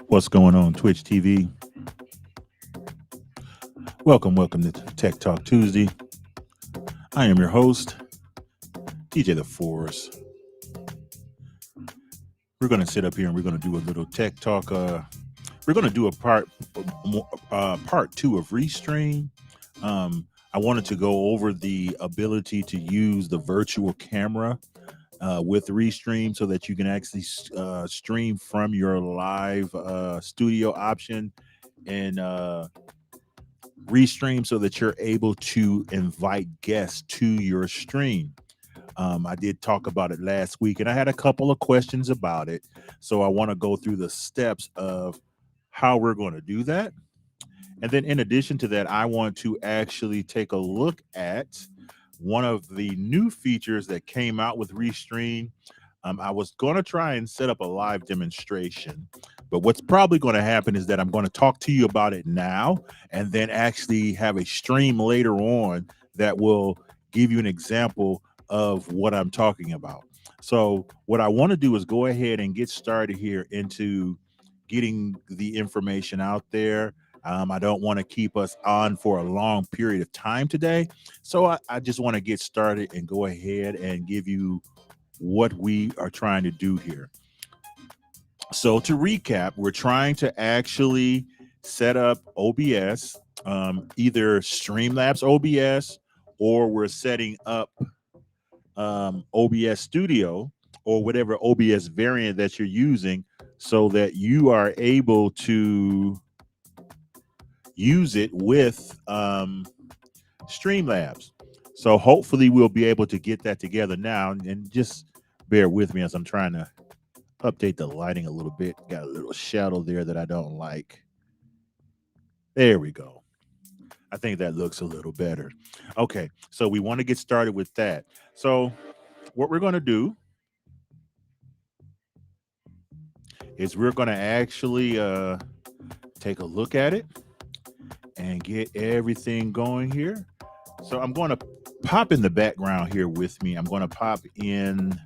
What's going on, Twitch TV? Welcome to Tech Talk Tuesday. I am your host, DJ The Force. We're going to sit up here and we're going to do a little tech talk. We're going to do a part two of Restream. I wanted to go over the ability to use the virtual camera with Restream so that you can actually stream from your live studio option and Restream so that you're able to invite guests to your stream. I did talk about it last week and I had a couple of questions about it. So I want to go through the steps of how we're going to do that. And then in addition to that, I want to actually take a look at one of the new features that came out with Restream. I was going to try and set up a live demonstration, but what's probably going to happen is that I'm going to talk to you about it now and then actually have a stream later on that will give you an example of what I'm talking about. So what I want to do is go ahead and get started here into getting the information out there. I don't want to keep us on for a long period of time today. So I just want to get started and go ahead and give you what we are trying to do here. So to recap, we're trying to actually set up OBS, either Streamlabs OBS, or we're setting up OBS Studio or whatever OBS variant that you're using so that you are able to use it with Streamlabs. So hopefully we'll be able to get that together now, and just bear with me as I'm trying to update the lighting a little bit. Got a little shadow there that I don't like. There we go. I think that looks a little better. Okay, so we want to get started with that. So what we're going to do is we're going to actually take a look at it and get everything going here. So I'm going to pop in the background here with me. I'm going to pop in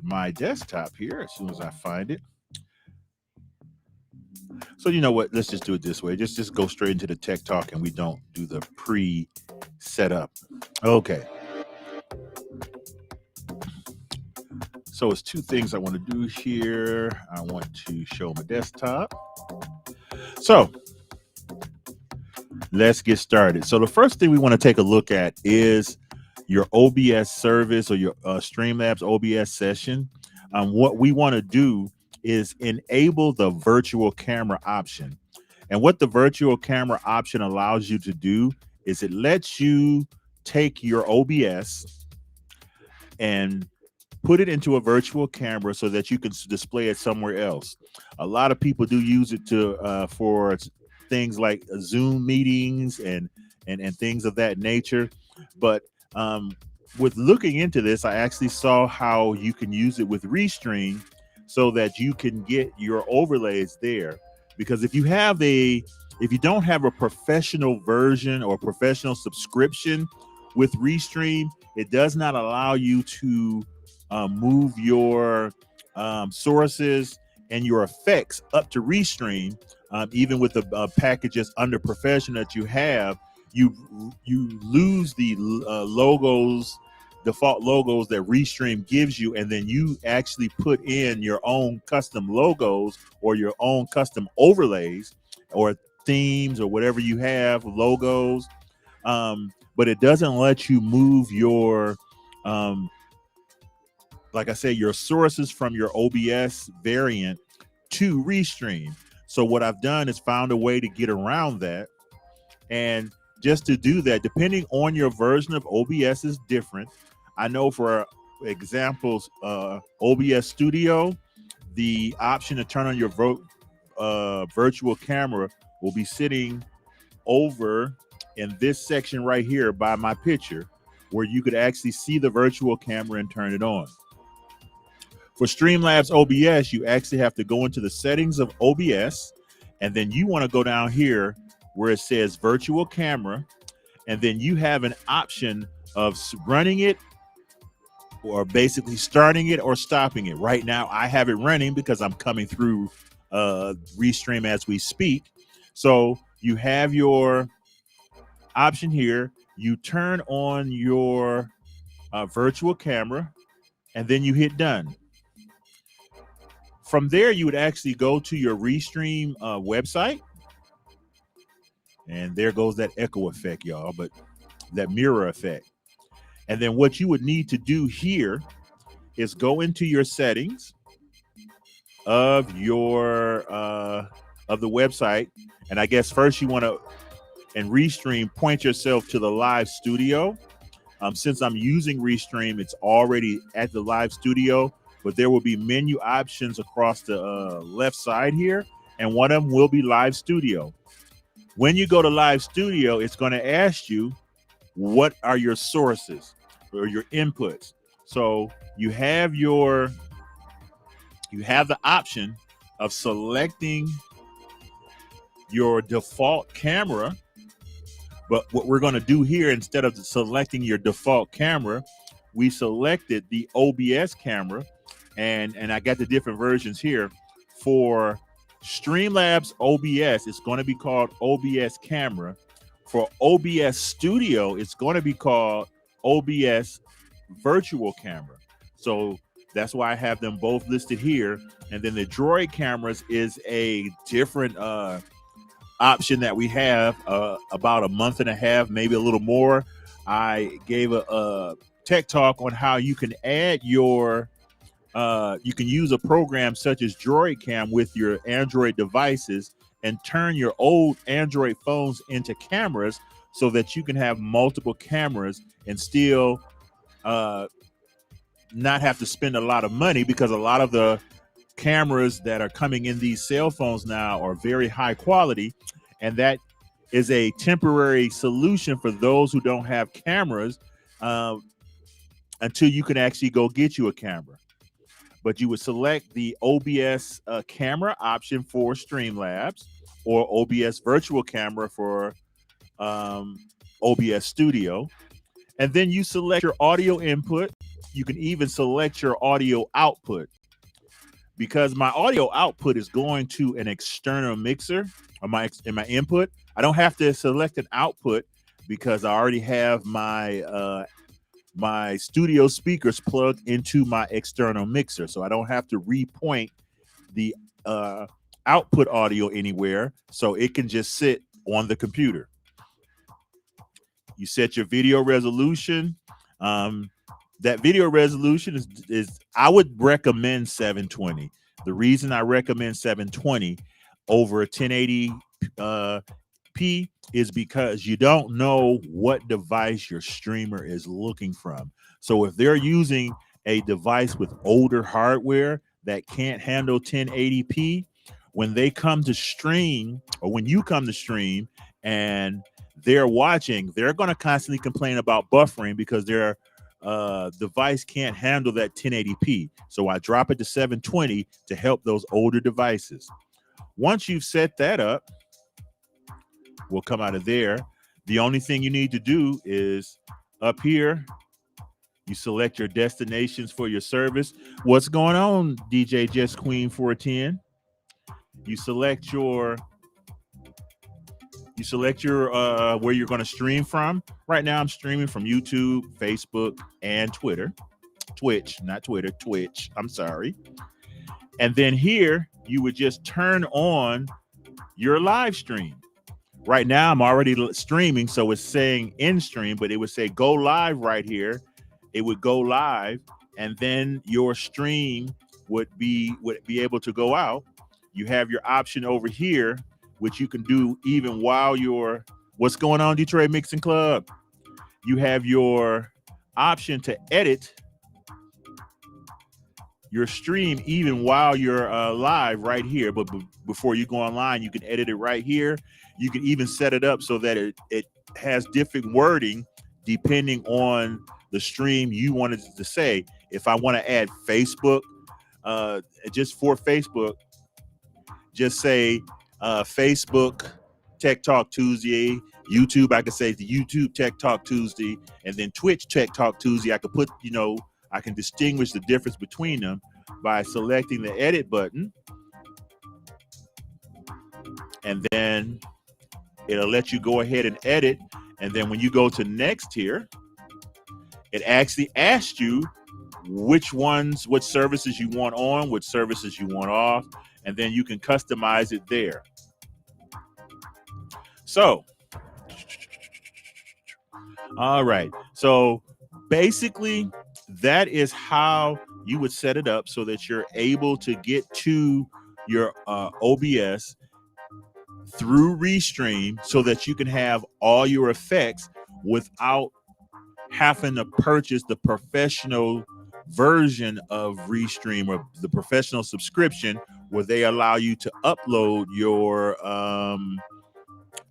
my desktop here as soon as I find it. So you know what? Let's just do it this way. Just go straight into the tech talk and we don't do the pre-setup. Okay. So it's two things I want to do here. I want to show my desktop. So let's get started. So the first thing we want to take a look at is your OBS service or your Streamlabs OBS session. What we want to do is enable the virtual camera option. And what the virtual camera option allows you to do is it lets you take your OBS and put it into a virtual camera so that you can display it somewhere else. A lot of people do use it to for things like Zoom meetings and things of that nature. But with looking into this, I actually saw how you can use it with Restream so that you can get your overlays there. Because if you don't have a professional version or professional subscription with Restream, it does not allow you to move your sources and your effects up to Restream. Even with the packages under professional that you have, you lose the logos, default logos that Restream gives you, and then you actually put in your own custom logos or your own custom overlays or themes or whatever you have, logos. But it doesn't let you move your like I said, your sources from your OBS variant to Restream. So what I've done is found a way to get around that. And just to do that, depending on your version of OBS is different. I know for examples, OBS Studio, the option to turn on your virtual camera will be sitting over in this section right here by my picture, where you could actually see the virtual camera and turn it on. For Streamlabs OBS, you actually have to go into the settings of OBS, and then you want to go down here where it says virtual camera, and then you have an option of running it or basically starting it or stopping it. Right now, I have it running because I'm coming through Restream as we speak. So you have your option here. You turn on your virtual camera, and then you hit done. From there, you would actually go to your Restream website. And there goes that echo effect, y'all, but that mirror effect. And then what you would need to do here is go into your settings of your of the website. And I guess first you want to, in Restream, point yourself to the live studio. Since I'm using Restream, it's already at the live studio, but there will be menu options across the left side here, and one of them will be live studio. When you go to live studio, it's going to ask you, what are your sources or your inputs? So you have the option of selecting your default camera. But what we're going to do here, instead of selecting your default camera, we selected the OBS camera, and I got the different versions here. For Streamlabs OBS, it's going to be called OBS camera. For OBS Studio, it's going to be called OBS virtual camera. So that's why I have them both listed here. And then the Droid cameras is a different option that we have about a month and a half, maybe a little more. I gave a tech talk on how you can add your you can use a program such as Droid Cam with your Android devices and turn your old Android phones into cameras so that you can have multiple cameras and still not have to spend a lot of money, because a lot of the cameras that are coming in these cell phones now are very high quality, and that is a temporary solution for those who don't have cameras until you can actually go get you a camera. But you would select the OBS camera option for Streamlabs, or OBS virtual camera for OBS Studio. And then you select your audio input. You can even select your audio output. Because my audio output is going to an external mixer or in my input, I don't have to select an output because I already have my my studio speakers plugged into my external mixer. So I don't have to repoint the output audio anywhere. So it can just sit on the computer. You set your video resolution. That video resolution is I would recommend 720. The reason I recommend 720 over 1080p is because you don't know what device your streamer is looking from. So if they're using a device with older hardware that can't handle 1080p, when they come to stream, or when you come to stream and they're watching, they're going to constantly complain about buffering because their device can't handle that 1080p. So I drop it to 720 to help those older devices. Once you've set that up, we'll come out of there. The only thing you need to do is up here, you select your destinations for your service. What's going on, DJ Just Queen 410? You select your where you're going to stream from. Right now I'm streaming from YouTube, Facebook, and Twitter. Twitch, not Twitter, Twitch. I'm sorry. And then here you would just turn on your live stream. Right now I'm already streaming, so it's saying in stream, but it would say go live right here. It would go live, and then your stream would be able to go out. You have your option over here, which you can do even while you're, what's going on, Detroit Mixing Club? You have your option to edit your stream even while you're live right here. But before you go online, you can edit it right here. You can even set it up so that it has different wording depending on the stream you wanted to say. If I want to add Facebook just for Facebook, just say Facebook Tech Talk Tuesday. YouTube, I could say the YouTube Tech Talk Tuesday, and then Twitch Tech Talk Tuesday. I could put, I can distinguish the difference between them by selecting the edit button, and then it'll let you go ahead and edit. And then when you go to next here, it actually asks you which services you want on, which services you want off, and then you can customize it there. So, all right. So basically, that is how you would set it up so that you're able to get to your OBS through Restream so that you can have all your effects without having to purchase the professional version of Restream or the professional subscription where they allow you to upload your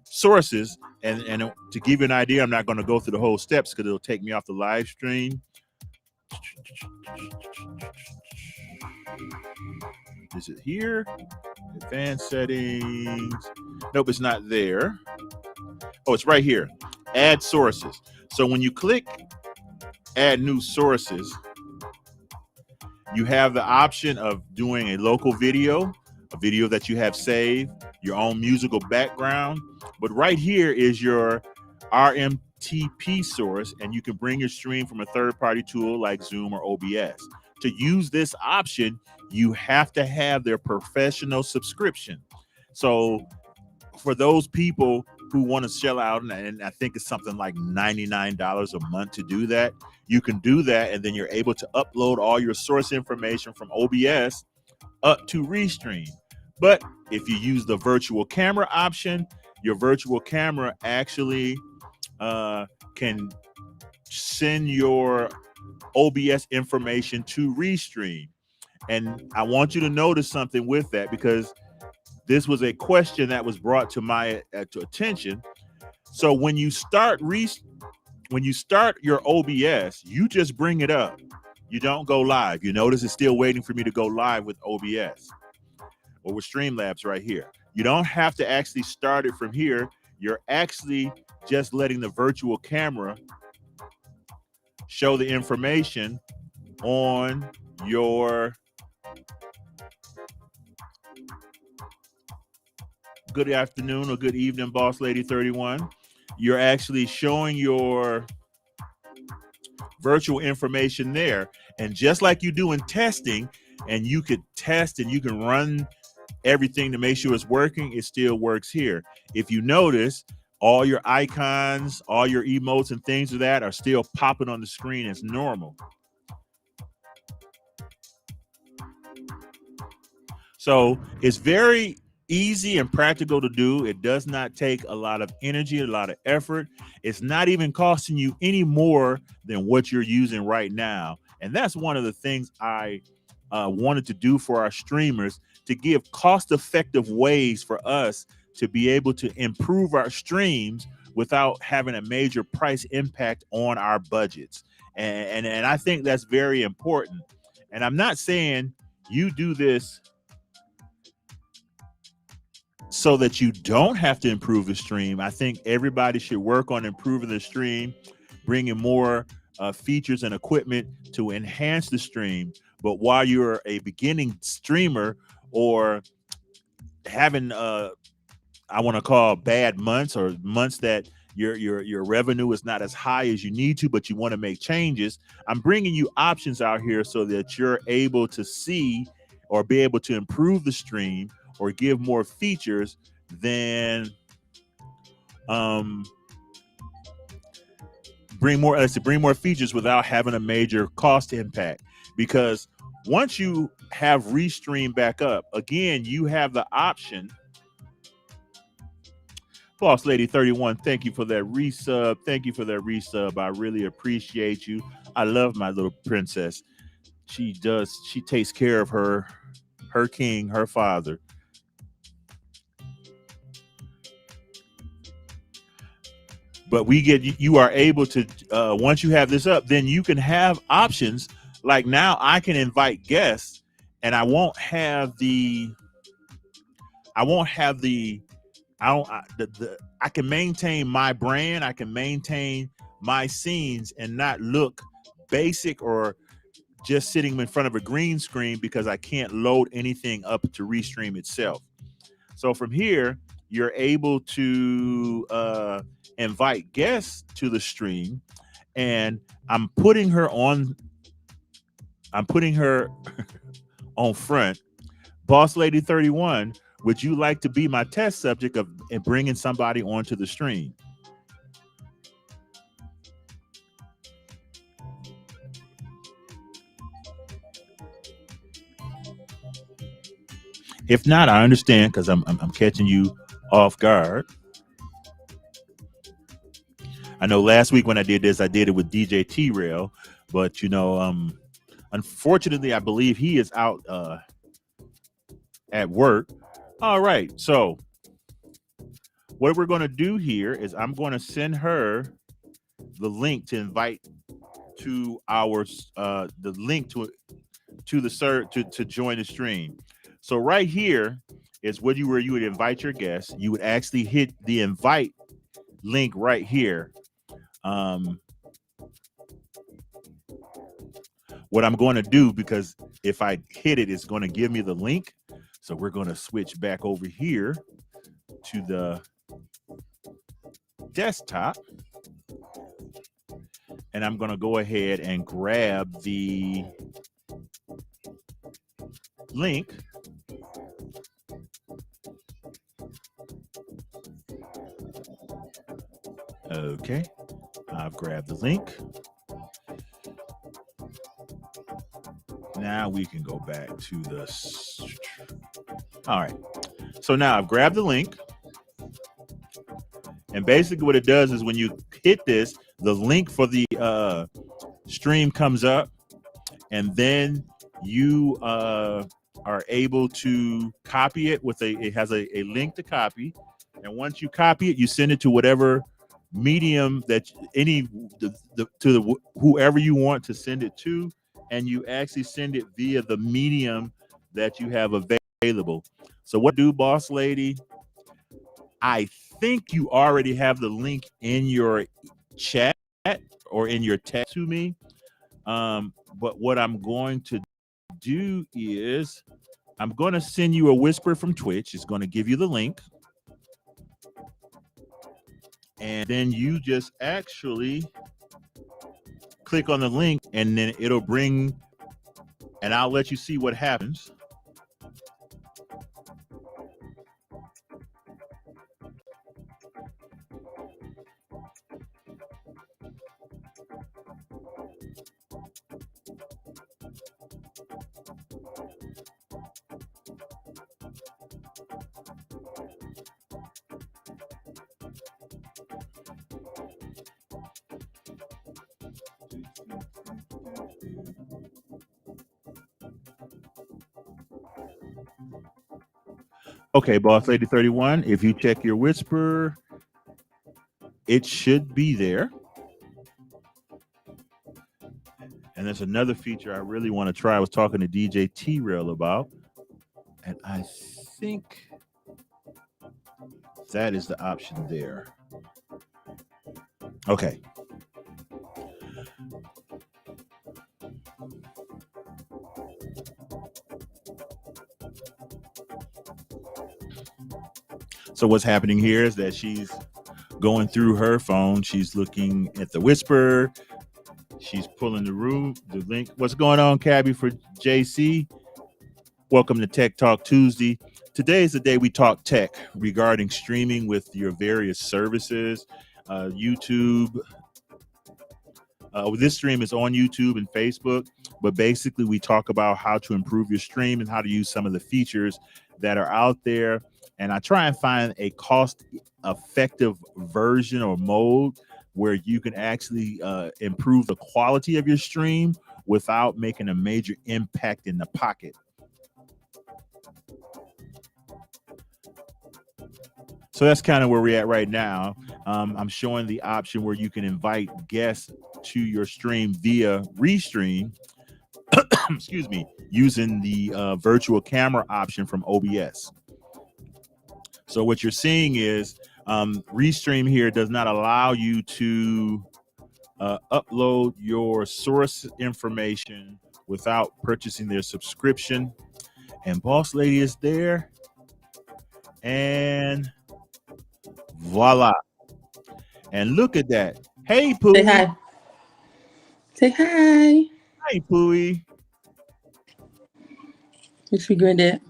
sources. And to give you an idea, I'm not going to go through the whole steps because it'll take me off the live stream. Is it here? Advanced settings. Nope, it's not there. Oh, it's right here. Add sources. So when you click add new sources, you have the option of doing a local video, a video that you have saved, your own musical background. But right here is your RMTP source, and you can bring your stream from a third-party tool like Zoom or OBS. To use this option, you have to have their professional subscription. So for those people who want to shell out, and I think it's something like $99 a month to do that, you can do that, and then you're able to upload all your source information from OBS up to Restream. But if you use the virtual camera option, your virtual camera actually can send your OBS information to Restream. And I want you to notice something with that, because this was a question that was brought to my attention. So when you start your OBS, you just bring it up. You don't go live. You notice it's still waiting for me to go live with OBS or with Streamlabs right here. You don't have to actually start it from here. You're actually just letting the virtual camera show the information on your good afternoon or good evening, Boss Lady 31. You're actually showing your virtual information there. And just like you do in testing, and you could test and you can run everything to make sure it's working, it still works here. If you notice, all your icons, all your emotes and things of that are still popping on the screen as normal. So it's very easy and practical to do. It does not take a lot of energy, a lot of effort. It's not even costing you any more than what you're using right now. And that's one of the things I wanted to do for our streamers, to give cost-effective ways for us to be able to improve our streams without having a major price impact on our budgets. And I think that's very important. And I'm not saying you do this so that you don't have to improve the stream. I think everybody should work on improving the stream, bringing more features and equipment to enhance the stream. But while you're a beginning streamer or having I want to call bad months, or months that your revenue is not as high as you need to, but you want to make changes, I'm bringing you options out here so that you're able to see or be able to improve the stream or give more features than bring more features without having a major cost impact. Because once you have Restream back up, again, you have the option. Boss Lady 31, thank you for that resub. Thank you for that resub. I really appreciate you. I love my little princess. She takes care of her king, her father. But you are able to, once you have this up, then you can have options like now I can invite guests and I won't have the I won't have the I don't I can maintain my brand, I can maintain my scenes and not look basic or just sitting in front of a green screen because I can't load anything up to Restream itself. So from here, you're able to invite guests to the stream, and I'm putting her on on front. Boss Lady 31, would you like to be my test subject of bringing somebody onto the stream? If not, I understand because I'm catching you off guard. I know last week when I did this, I did it with DJ T-Rail, but you know, unfortunately, I believe he is out at work. All right, so what we're going to do here is I'm going to send her the link to invite to our the link to the to join the stream. So right here is where you would invite your guests. You would actually hit the invite link right here. What I'm going to do, because if I hit it, it's going to give me the link. So we're going to switch back over here to the desktop. And I'm going to go ahead and grab the link. Okay, I've grabbed the link. Now we can go back to the. All right, so now I've grabbed the link. And basically what it does is when you hit this, the link for the stream comes up, and then you are able to copy it with it has a link to copy. And once you copy it, you send it to whatever medium that whoever you want to send it to, and you actually send it via the medium that you have available. So what do, Boss Lady? I think you already have the link in your chat or in your text to me. But what I'm going to do is I'm going to send you a whisper from Twitch. It's going to give you the link. And then you just actually click on the link, and then it'll bring, and I'll let you see what happens. Okay, Boss Lady 31, if you check your whisper, it should be there. And there's another feature I really want to try. I was talking to DJ T-Rail about, and I think that is the option there. Okay. So what's happening here is that she's going through her phone. She's looking at the whisper. She's pulling the link. What's going on, Cabby, for JC? Welcome to Tech Talk Tuesday. Today is the day we talk tech regarding streaming with your various services. YouTube. This stream is on YouTube and Facebook, but basically we talk about how to improve your stream and how to use some of the features that are out there. And I try and find a cost-effective version or mode where you can actually improve the quality of your stream without making a major impact in the pocket. So that's kind of where we're at right now. I'm showing the option where you can invite guests to your stream via Restream. Excuse me. using the virtual camera option from OBS. So what you're seeing is Restream here does not allow you to upload your source information without purchasing their subscription. And Boss Lady is there. And voila. And look at that. Hey, Pooey. Say hi. Say hi. Hi, Pooey. It's your granddad.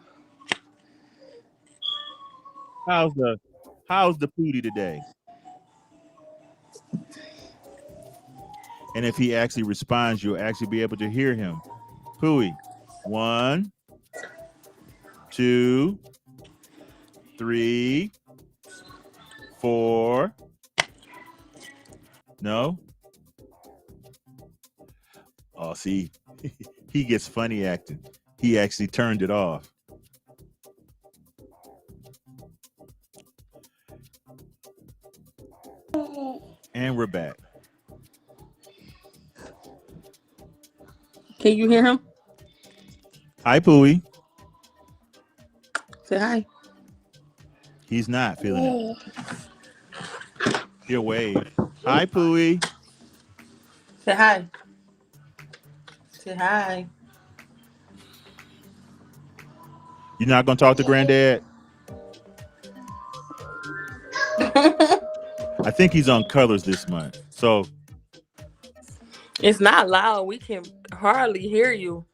How's the Pooey today? And if he actually responds, you'll actually be able to hear him. Pooey. 1, 2, 3, 4. No? Oh, see, he gets funny acting. He actually turned it off. And we're back. Can you hear him? Hi, Pooey. Say hi. He's not feeling it. He'll wave. Hi, Pooey. Say hi. Say hi. You're not going to talk to Granddad? I think he's on colors this month. So it's not loud. We can hardly hear you.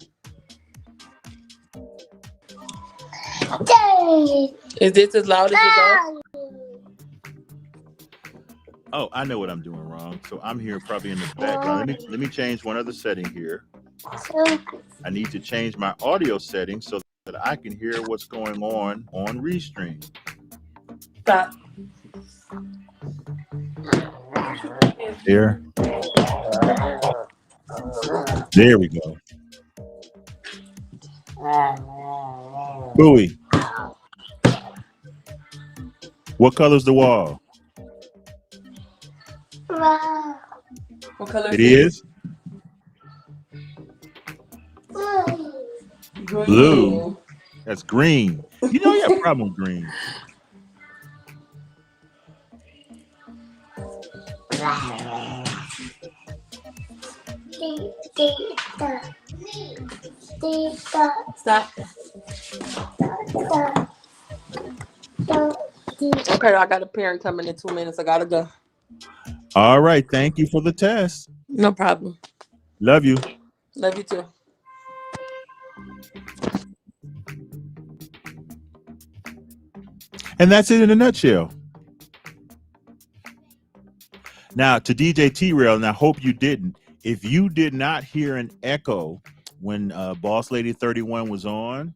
Is this as loud as you go? Oh, I know what I'm doing wrong. So I'm here probably in the background. Let me change one other setting here. I need to change my audio settings so that I can hear what's going on Restream. Stop. There. There we go. Booey. What color's the wall? What color it is? Green. Blue. That's green. You know you have a problem with green. Stop. Okay, I got a parent coming in 2 minutes. I gotta go. All right. Thank you for the test. No problem. Love you. Love you too. And that's it in a nutshell. Now to DJ T-Rail, and I hope you didn't. If you did not hear an echo when Boss Lady 31 was on,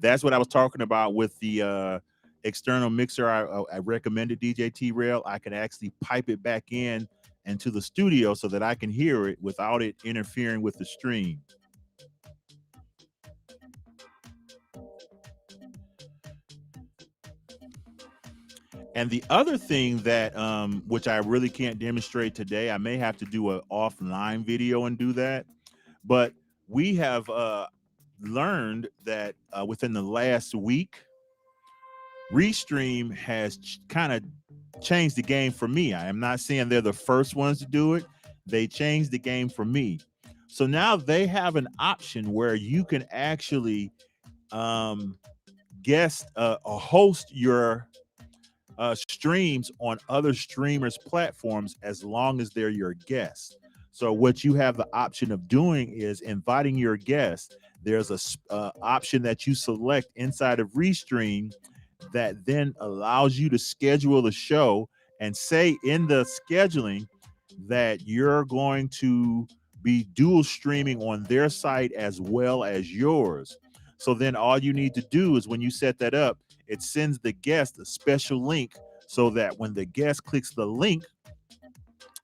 that's what I was talking about with the external mixer I recommended DJ T-Rail. I can actually pipe it back in into the studio so that I can hear it without it interfering with the stream. And the other thing that, which I really can't demonstrate today, I may have to do an offline video and do that. But we have learned that within the last week, Restream has kind of changed the game for me. I am not saying they're the first ones to do it. They changed the game for me. So now they have an option where you can actually guest or host your streams on other streamers' platforms as long as they're your guests. So what you have the option of doing is inviting your guests. There's a option that you select inside of Restream that then allows you to schedule the show and say in the scheduling that you're going to be dual streaming on their site as well as yours. So then all you need to do is when you set that up, it sends the guest a special link so that when the guest clicks the link,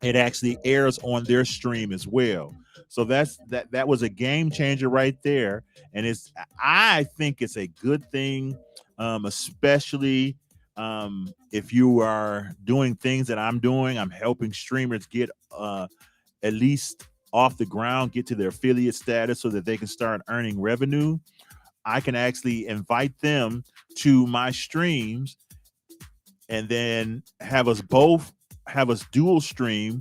it actually airs on their stream as well. So that was a game changer right there. And I think it's a good thing, especially if you are doing things that I'm doing. I'm helping streamers get at least off the ground, get to their affiliate status so that they can start earning revenue, I can actually invite them to my streams and then have us dual stream,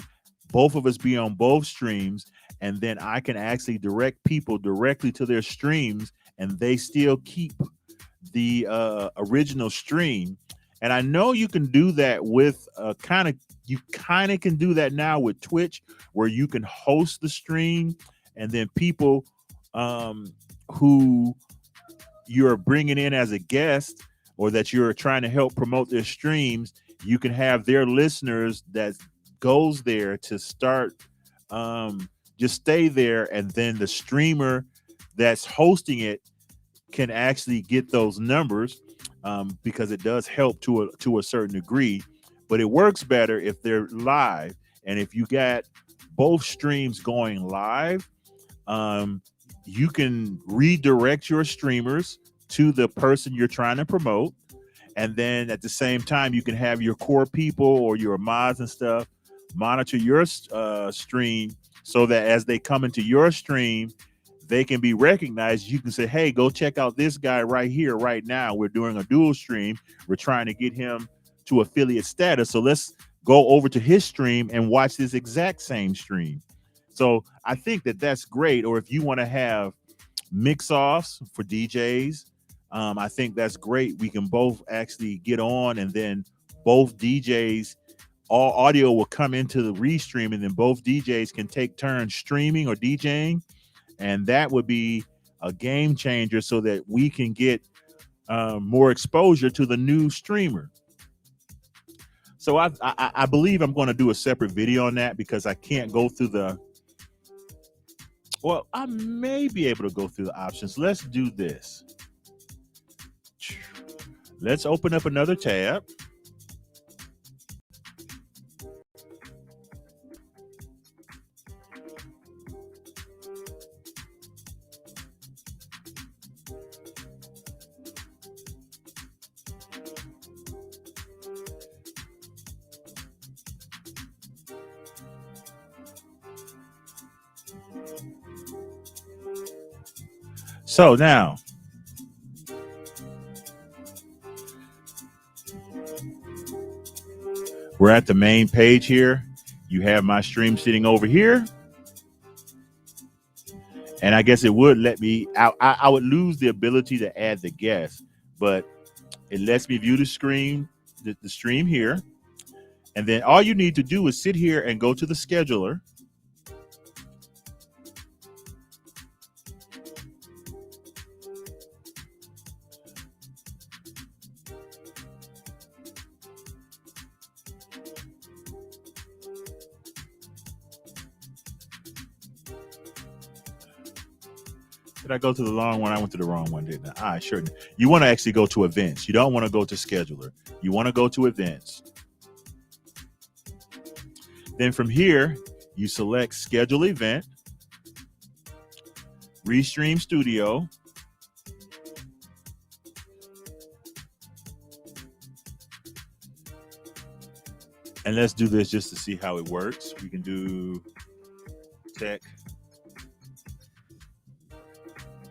both of us be on both streams, and then I can actually direct people directly to their streams and they still keep the original stream. And I know you can do that with you kind of can do that now with Twitch, where you can host the stream and then people who you're bringing in as a guest or that you're trying to help promote their streams, you can have their listeners that goes there to start just stay there, and then the streamer that's hosting it can actually get those numbers, because it does help to a certain degree. But it works better if they're live, and if you got both streams going live, you can redirect your streamers to the person you're trying to promote, and then at the same time you can have your core people or your mods and stuff monitor your stream, so that as they come into your stream, they can be recognized. You can say, hey, go check out this guy right here, right now. We're doing a dual stream. We're trying to get him to affiliate status. So let's go over to his stream and watch this exact same stream. So I think that that's great. Or if you want to have mix-offs for DJs, I think that's great. We can both actually get on, and then both DJs, all audio will come into the Restream, and then both DJs can take turns streaming or DJing. And that would be a game changer, so that we can get more exposure to the new streamer. So I believe I'm going to do a separate video on that, because I can't go through well, I may be able to go through the options. Let's do this. Let's open up another tab. So now, we're at the main page here. You have my stream sitting over here. And I guess it would let me, I would lose the ability to add the guest, but it lets me view the screen, the stream here. And then all you need to do is sit here and go to the scheduler. Did I go to the wrong one? I went to the wrong one, didn't I? All right, sure. You want to actually go to events. You don't want to go to scheduler. You want to go to events. Then from here, you select schedule event, Restream Studio. And let's do this just to see how it works. We can do Tech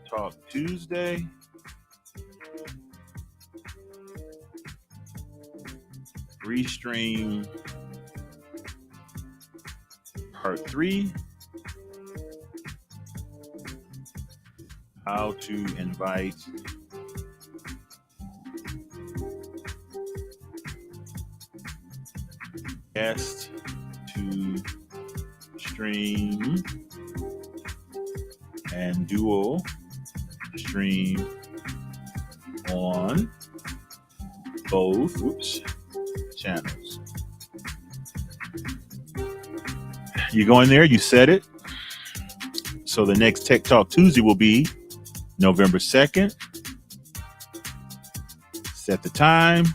Talk Tuesday. Restream Part 3. How to invite guests to stream and dual stream on both channels. You go in there, you set it. So the next Tech Talk Tuesday will be November 2nd. Set the time.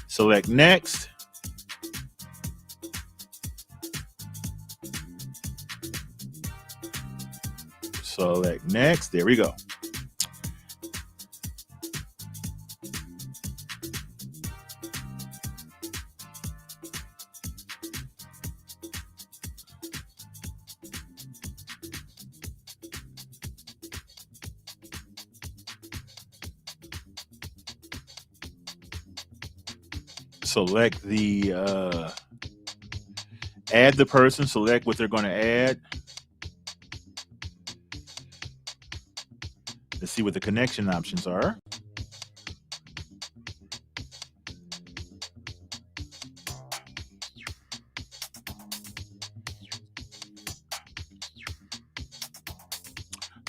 Select next. Select next. There we go. select the add the person, select what they're going to add. Let's see what the connection options are.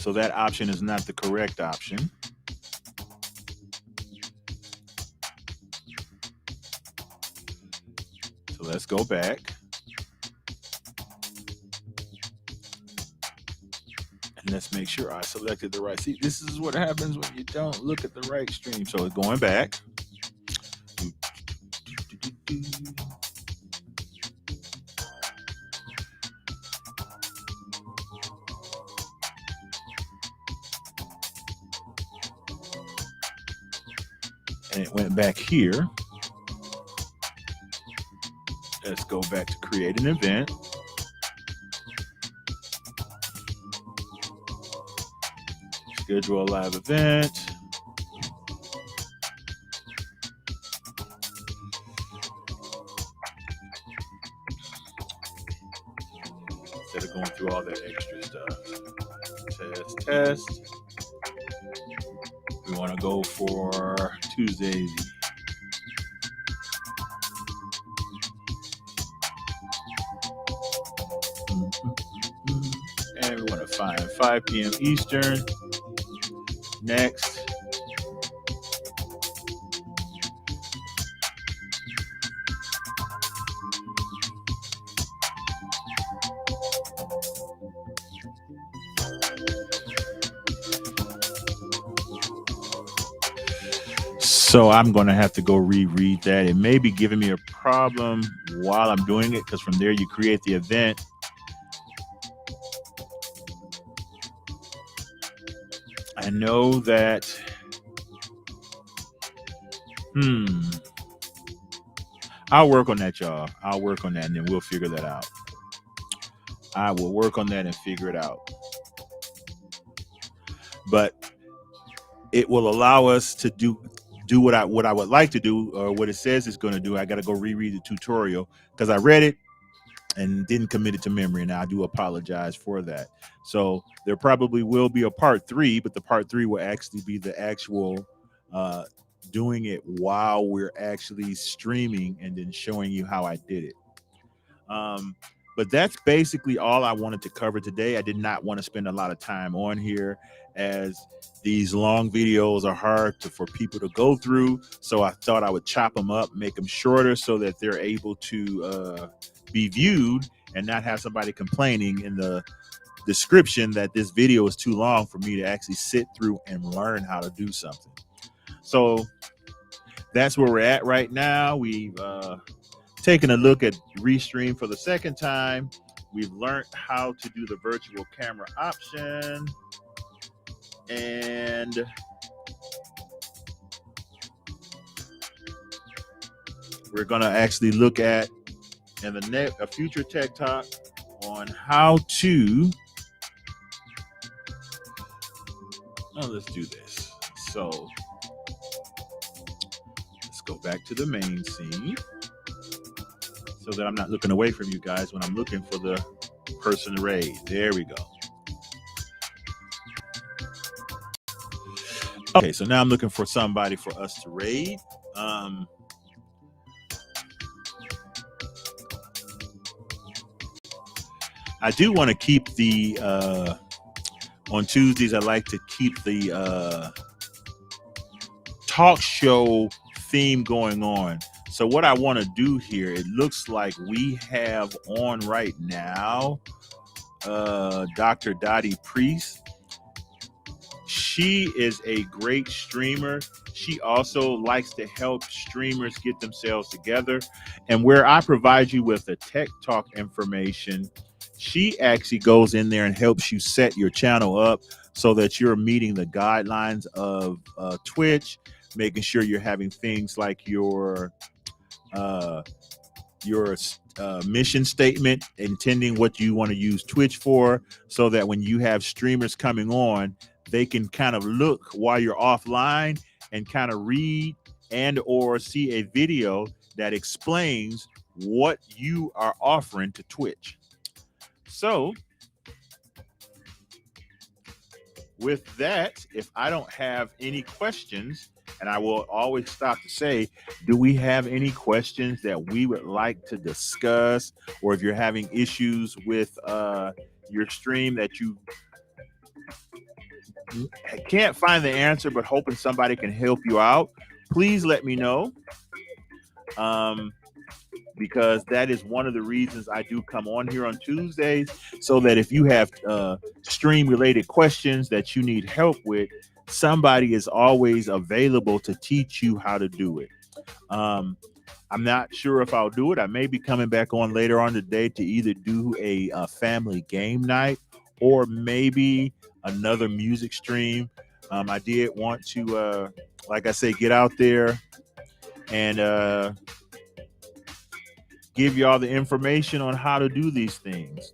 So that option is not the correct option. So let's go back. And let's make sure I selected the right. See, this is what happens when you don't look at the right stream. So it's going back. And it went back here. Let's go back to create an event. Schedule a live event. Instead of going through all that extra stuff. Test. We want to go for Tuesday. And we want to find 5 p.m. Eastern. Next. So I'm going to have to go reread that. It may be giving me a problem while I'm doing it, because from there you create the event. I know that, I'll work on that, y'all. I'll work on that, and then we'll figure that out. I will work on that and figure it out. But it will allow us to do what I would like to do, or what it says it's going to do. I got to go reread the tutorial because I read it and didn't commit it to memory, and I do apologize for that. So there probably will be a part 3, but the part 3 will actually be the actual doing it while we're actually streaming and then showing you how I did it. But that's basically all I wanted to cover today. I did not want to spend a lot of time on here, as these long videos are hard for people to go through. So I thought I would chop them up, make them shorter so that they're able to be viewed and not have somebody complaining in the description that this video is too long for me to actually sit through and learn how to do something. So that's where we're at right now. We've taken a look at Restream for the second time. We've learned how to do the virtual camera option. And we're going to actually look at in a future Tech Talk on how to, let's do this. So let's go back to the main scene so that I'm not looking away from you guys when I'm looking for the person to raid. There we go. Okay, so now I'm looking for somebody for us to raid. I do want to keep the on Tuesdays. I like to keep the talk show theme going on. So what I want to do here, it looks like we have on right now Dr. Dottie Priest. She is a great streamer. She also likes to help streamers get themselves together. And where I provide you with the Tech Talk information, she actually goes in there and helps you set your channel up so that you're meeting the guidelines of Twitch, making sure you're having things like your mission statement, intending what you want to use Twitch for, so that when you have streamers coming on, they can kind of look while you're offline and kind of read and or see a video that explains what you are offering to Twitch. So with that, if I don't have any questions, and I will always stop to say, do we have any questions that we would like to discuss? Or if you're having issues with your stream that you can't find the answer, but hoping somebody can help you out, please let me know. Because that is one of the reasons I do come on here on Tuesdays, so that if you have stream related questions that you need help with, somebody is always available to teach you how to do it. I'm not sure if I'll do it. I may be coming back on later on today to either do a family game night or maybe another music stream. I did want to, like I say, get out there and give y'all the information on how to do these things.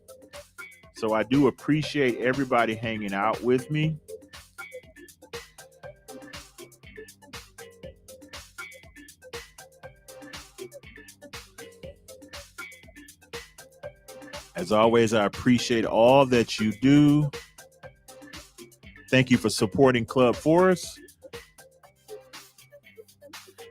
So I do appreciate everybody hanging out with me. As always, I appreciate all that you do. Thank you for supporting Club Forest.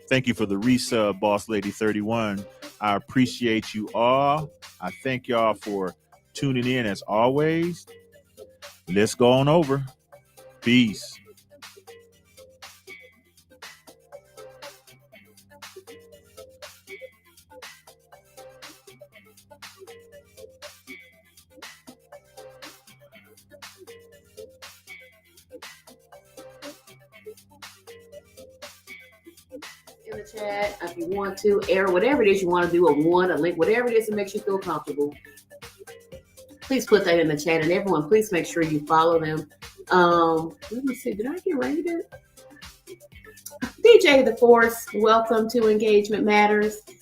Thank you for the resub, Boss Lady 31. I appreciate you all. I thank y'all for tuning in as always. Let's go on over. Peace. In the chat, if you want to, air whatever it is you want to do, a link, whatever it is that makes you feel comfortable. Please put that in the chat, and everyone, please make sure you follow them. Let me see, did I get rated? DJ The Force, welcome to Engagement Matters.